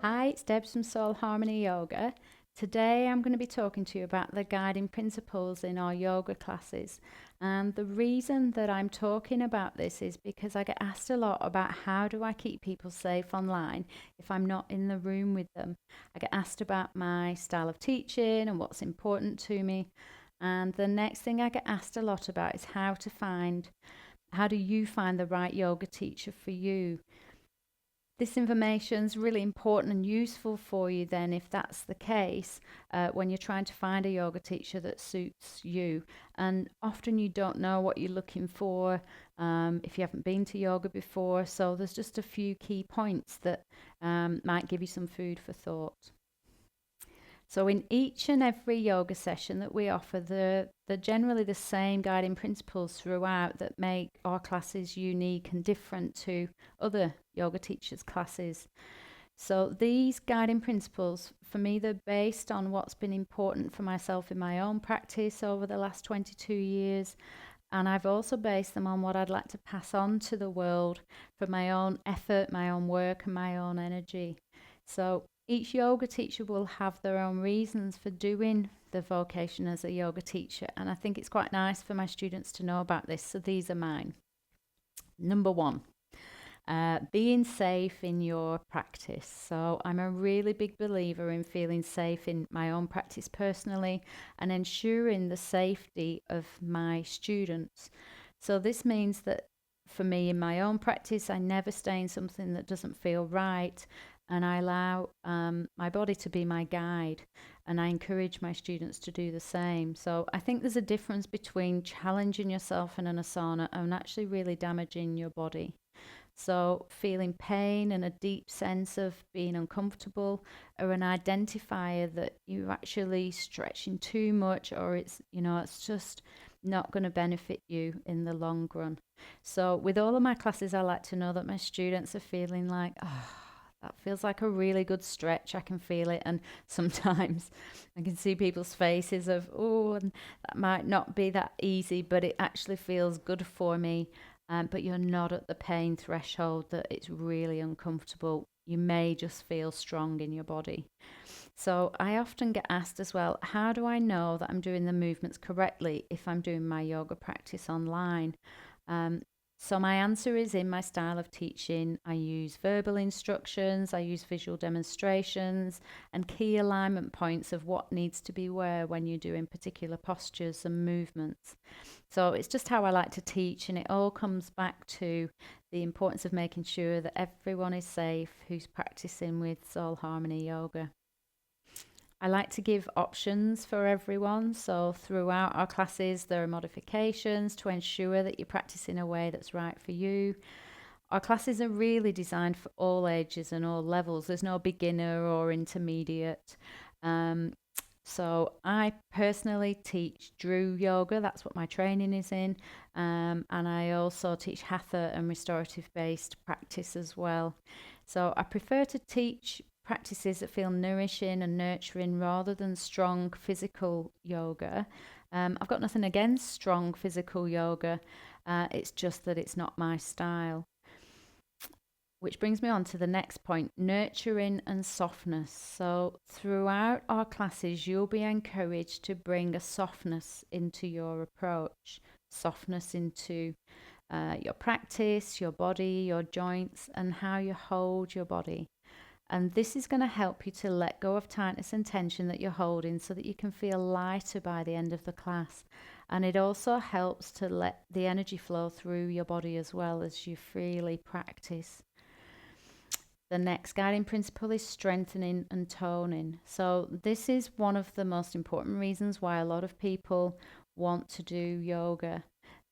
Hi, it's Debs from Soul Harmony Yoga. Today I'm going to be talking to you about the guiding principles in our yoga classes. And the reason that I'm talking about this is because I get asked a lot about how do I keep people safe online if I'm not in the room with them. I get asked about my style of teaching and what's important to me. And the next thing I get asked a lot about is how do you find the right yoga teacher for you? This information is really important and useful for you then if that's the case when you're trying to find a yoga teacher that suits you. And often you don't know what you're looking for if you haven't been to yoga before. So there's just a few key points that might give you some food for thought. So in each and every yoga session that we offer, they're generally the same guiding principles throughout that make our classes unique and different to other yoga teachers' classes. So these guiding principles, for me, they're based on what's been important for myself in my own practice over the last 22 years. And I've also based them on what I'd like to pass on to the world for my own effort, my own work, and my own energy. So each yoga teacher will have their own reasons for doing the vocation as a yoga teacher. And I think it's quite nice for my students to know about this. So these are mine. Number one, being safe in your practice. So, I'm a really big believer in feeling safe in my own practice personally and ensuring the safety of my students. So, this means that for me in my own practice, I never stay in something that doesn't feel right. And I allow my body to be my guide, and I encourage my students to do the same. So, I think there's a difference between challenging yourself in an asana and actually really damaging your body. So, feeling pain and a deep sense of being uncomfortable are an identifier that you're actually stretching too much, or it's just not going to benefit you in the long run. So, with all of my classes, I like to know that my students are feeling like, oh, that feels like a really good stretch. I can feel it. And sometimes I can see people's faces of, oh, and that might not be that easy, but it actually feels good for me, but you're not at the pain threshold that it's really uncomfortable. You may just feel strong in your body. So I often get asked as well, how do I know that I'm doing the movements correctly if I'm doing my yoga practice online? Um, so my answer is in my style of teaching, I use verbal instructions, I use visual demonstrations, and key alignment points of what needs to be where when you're doing particular postures and movements. So it's just how I like to teach, and it all comes back to the importance of making sure that everyone is safe who's practicing with Soul Harmony Yoga. I like to give options for everyone. So throughout our classes, there are modifications to ensure that you practice in a way that's right for you. Our classes are really designed for all ages and all levels. There's no beginner or intermediate. Um, so I personally teach Drew Yoga. That's what my training is in. And I also teach Hatha and restorative based practice as well. So I prefer to teach practices that feel nourishing and nurturing rather than strong physical yoga. I've got nothing against strong physical yoga. It's just that it's not my style. Which brings me on to the next point, nurturing and softness. So, throughout our classes, you'll be encouraged to bring a softness into your approach, softness into your practice, your body, your joints, and how you hold your body. And this is going to help you to let go of tightness and tension that you're holding so that you can feel lighter by the end of the class. And it also helps to let the energy flow through your body as well as you freely practice. The next guiding principle is strengthening and toning. So, this is one of the most important reasons why a lot of people want to do yoga.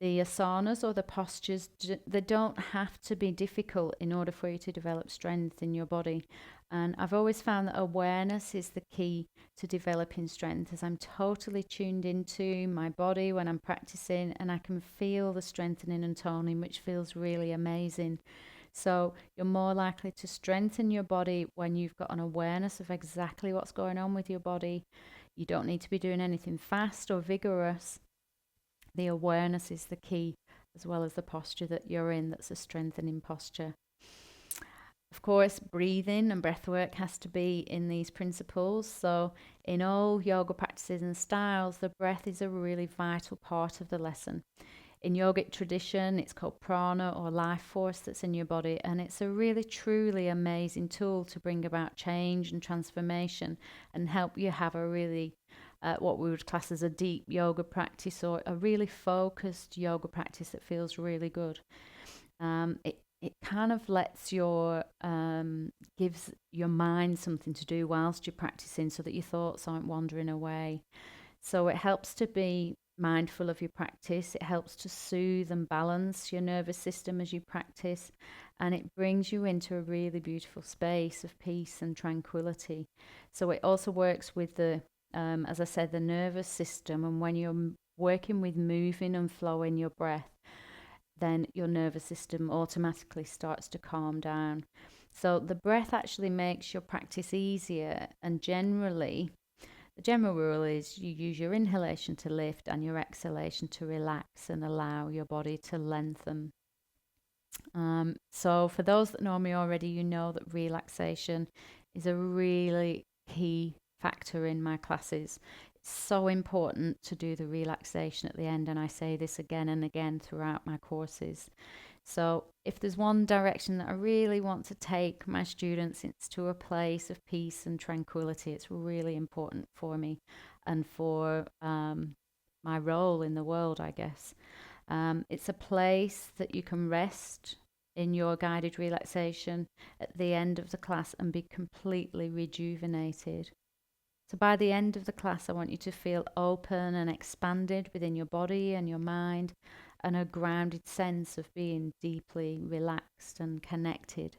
The asanas or the postures, they don't have to be difficult in order for you to develop strength in your body. And I've always found that awareness is the key to developing strength, as I'm totally tuned into my body when I'm practicing and I can feel the strengthening and toning, which feels really amazing. So you're more likely to strengthen your body when you've got an awareness of exactly what's going on with your body. You don't need to be doing anything fast or vigorous. The awareness is the key, as well as the posture that you're in, that's a strengthening posture. Of course, breathing and breath work has to be in these principles. So, in all yoga practices and styles, the breath is a really vital part of the lesson. In yogic tradition, it's called prana or life force that's in your body, and it's a really truly amazing tool to bring about change and transformation and help you have a really what we would class as a deep yoga practice or a really focused yoga practice that feels really good. It kind of lets gives your mind something to do whilst you're practicing so that your thoughts aren't wandering away. So it helps to be mindful of your practice. It helps to soothe and balance your nervous system as you practice. And it brings you into a really beautiful space of peace and tranquility. So it also works with as I said, the nervous system. And when you're working with moving and flowing your breath, then your nervous system automatically starts to calm down. So the breath actually makes your practice easier, and generally, the general rule is you use your inhalation to lift and your exhalation to relax and allow your body to lengthen. So for those that know me already, you know that relaxation is a really key factor in my classes. It's so important to do the relaxation at the end, and I say this again and again throughout my courses. So if there's one direction that I really want to take my students, it's to a place of peace and tranquility. It's really important for me and for my role in the world, I guess. It's a place that you can rest in your guided relaxation at the end of the class and be completely rejuvenated. So by the end of the class, I want you to feel open and expanded within your body and your mind, and a grounded sense of being deeply relaxed and connected.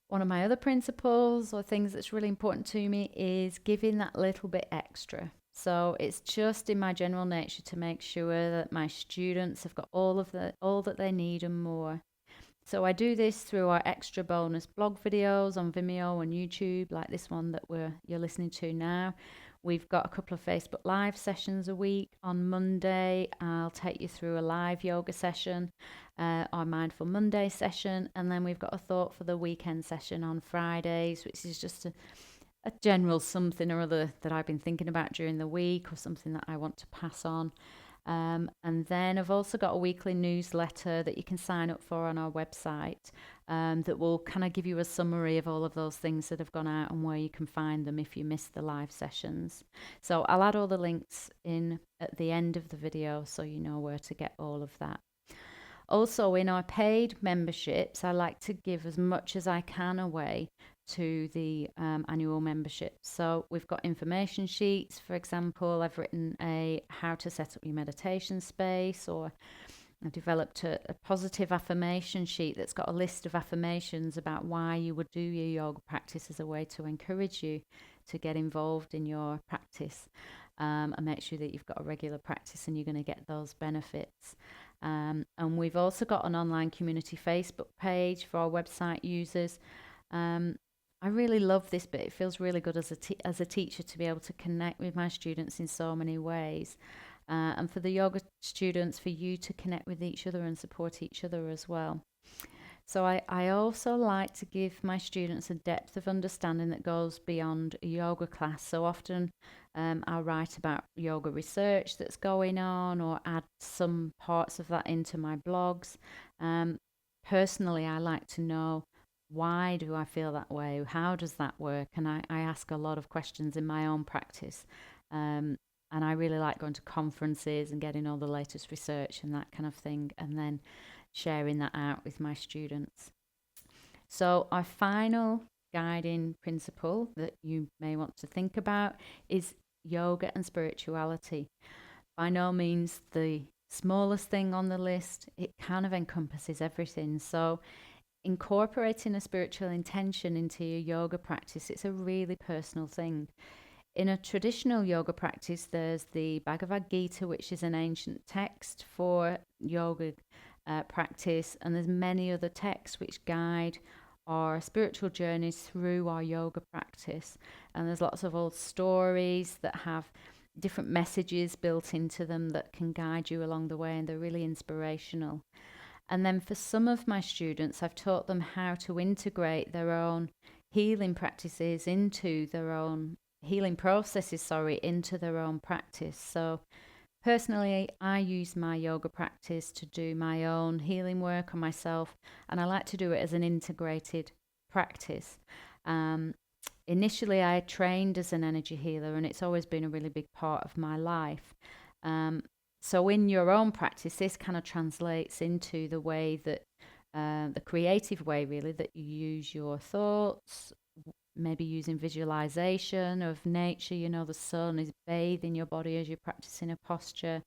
One of my other principles or things that's really important to me is giving that little bit extra. So it's just in my general nature to make sure that my students have got all that they need and more. So I do this through our extra bonus blog videos on Vimeo and YouTube, like this one that you're listening to now. We've got a couple of Facebook Live sessions a week. On Monday, I'll take you through a live yoga session, our Mindful Monday session, and then we've got a thought for the weekend session on Fridays, which is just a general something or other that I've been thinking about during the week or something that I want to pass on. And then I've also got a weekly newsletter that you can sign up for on our website that will kind of give you a summary of all of those things that have gone out and where you can find them if you missed the live sessions. So I'll add all the links in at the end of the video so you know where to get all of that. Also, in our paid memberships, I like to give as much as I can away to the annual membership. So we've got information sheets. For example, I've written a how to set up your meditation space, or I've developed a positive affirmation sheet that's got a list of affirmations about why you would do your yoga practice as a way to encourage you to get involved in your practice and make sure that you've got a regular practice and you're going to get those benefits. And we've also got an online community Facebook page for our website users. I really love this bit. It feels really good as a teacher to be able to connect with my students in so many ways. And for the yoga students, for you to connect with each other and support each other as well. So I also like to give my students a depth of understanding that goes beyond a yoga class. So often I'll write about yoga research that's going on or add some parts of that into my blogs. Personally, I like to know, why do I feel that way? How does that work? And I ask a lot of questions in my own practice. And I really like going to conferences and getting all the latest research and that kind of thing, and then sharing that out with my students. So our final guiding principle that you may want to think about is yoga and spirituality. By no means the smallest thing on the list. It kind of encompasses everything. So incorporating a spiritual intention into your yoga practice, it's a really personal thing. In a traditional yoga practice, there's the Bhagavad Gita, which is an ancient text for yoga practice, and there's many other texts which guide our spiritual journeys through our yoga practice. And there's lots of old stories that have different messages built into them that can guide you along the way, and they're really inspirational. And then for some of my students, I've taught them how to integrate their own healing practices into their own healing processes, into their own practice. So personally, I use my yoga practice to do my own healing work on myself, and I like to do it as an integrated practice. Um, Initially, I trained as an energy healer, and it's always been a really big part of my life. Um, so, in your own practice, this kind of translates into the way that the creative way, really, that you use your thoughts, maybe using visualization of nature. You know, the sun is bathing your body as you're practicing a posture,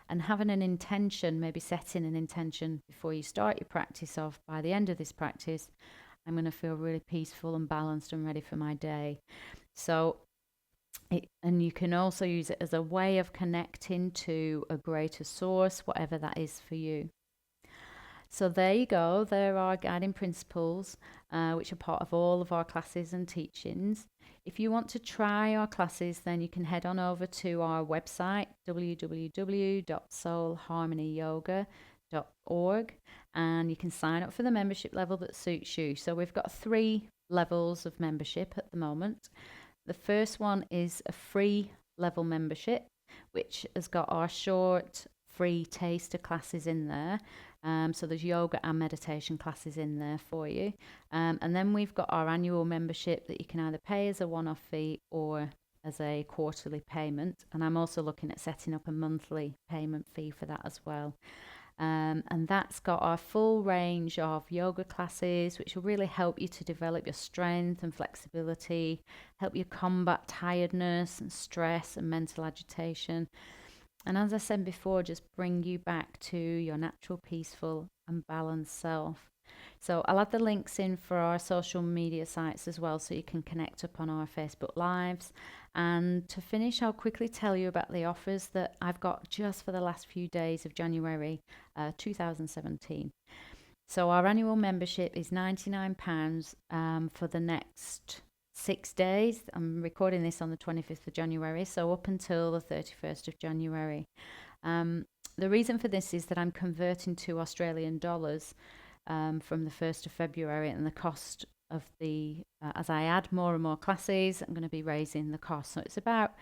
and having an intention, maybe setting an intention before you start your practice of, by the end of this practice, I'm going to feel really peaceful and balanced and ready for my day. So, and you can also use it as a way of connecting to a greater source, whatever that is for you. So there you go. There are guiding principles, which are part of all of our classes and teachings. If you want to try our classes, then you can head on over to our website, www.soulharmonyyoga.org, and you can sign up for the membership level that suits you. So we've got 3 levels of membership at the moment. The first one is a free level membership, which has got our short free taster classes in there. So there's yoga and meditation classes in there for you. And then we've got our annual membership that you can either pay as a one-off fee or as a quarterly payment. And I'm also looking at setting up a monthly payment fee for that as well. And that's got our full range of yoga classes, which will really help you to develop your strength and flexibility, help you combat tiredness and stress and mental agitation. And as I said before, just bring you back to your natural, peaceful, and balanced self. So I'll add the links in for our social media sites as well, so you can connect up on our Facebook Lives. And to finish, I'll quickly tell you about the offers that I've got just for the last few days of January 2017. So our annual membership is £99 for the next 6 days. I'm recording this on the 25th of January, so up until the 31st of January. The reason for this is that I'm converting to Australian dollars from the 1st of February, and the cost of as I add more and more classes, I'm going to be raising the cost. So it's about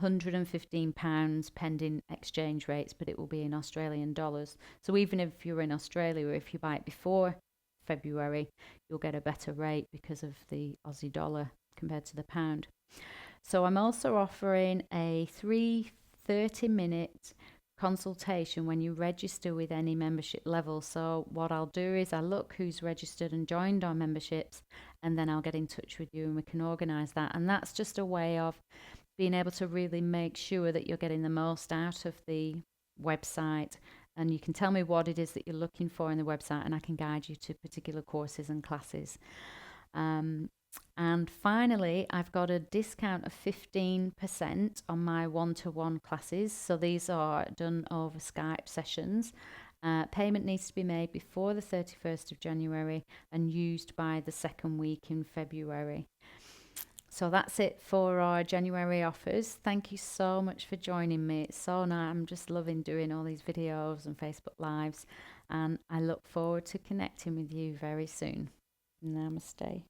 £115 pending exchange rates, but it will be in Australian dollars. So even if you're in Australia, or if you buy it before February, you'll get a better rate because of the Aussie dollar compared to the pound. So I'm also offering a 30-minute consultation when you register with any membership level. So what I'll do is I'll look who's registered and joined our memberships, and then I'll get in touch with you and we can organise that. And that's just a way of being able to really make sure that you're getting the most out of the website, and you can tell me what it is that you're looking for in the website, and I can guide you to particular courses and classes. And finally, I've got a discount of 15% on my one-to-one classes. So these are done over Skype sessions. Payment needs to be made before the 31st of January and used by the second week in February. So that's it for our January offers. Thank you so much for joining me. It's so nice. I'm just loving doing all these videos and Facebook Lives, and I look forward to connecting with you very soon. Namaste.